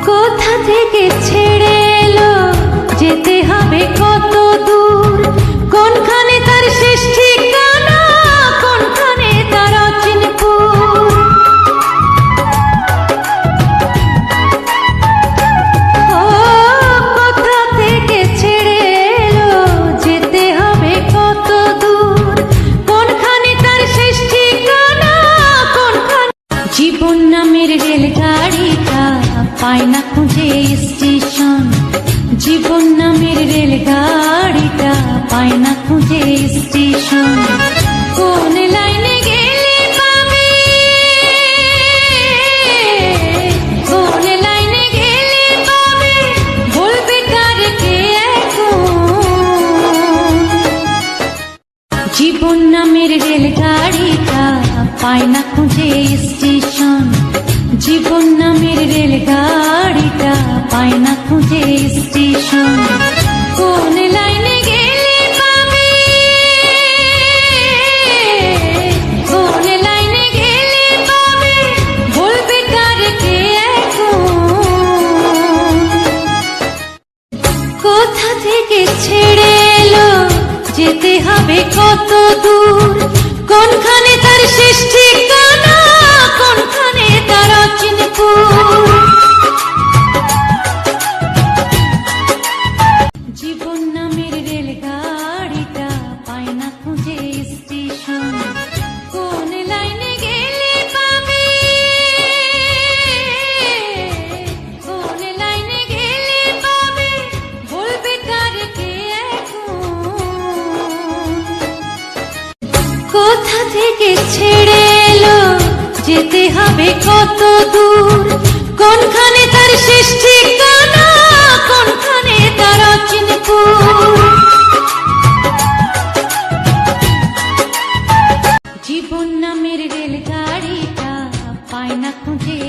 কোথা থেকে ছেড়ে এলো, যেতে হবে কত দূর, কোনখানে তার শেষ ঠিকানা, কোনখানে তার অচিনপুর। ও কোথা থেকে ছেড়ে এলো, যেতে হবে কত দূর, কোনখানে তার শেষ ঠিকানা, কোনখানে। জীবন নামের রেলগাড়িটা পায় না খুঁজে স্টেশন, জীবন নামের রেলগাড়িটা পায় না খুঁজে স্টেশন। কোন লাইনে গেলে পাবে, কোন লাইনে গেলে পাবে, বলবে কার কে এখন। জীবন নামের রেলগাড়িটা পায় না খুঁজে স্টেশন, জীবন নামের রেলগাড়িটা পায় না খুঁজে স্টেশন। কোন লাইনে গেলে পাবে, কোন লাইনে গেলে পাবে, বলবে কার কে এখন। কোথা থেকে ছেড়ে এলো, যেতে হবে কত দূর, কোনখানে তার শেষ ঠিকানা, কোনখানে তার অচিনপুর। জীবন নামের রেলগাড়িটা পায় না খুঁজে স্টেশন, কোন লাইনে গেলে পাবে, কোন লাইনে গেলে পাবে, বলবে কার কে এখন। কোথা থেকে ছেড়ে এলো, যেতে হবে কত দূর, কোনখানে তার শেষ ঠিকানা, কোনখানে তার অচিনপুর। জীবন নামের রেলগাড়িটা পায় না খুঁজে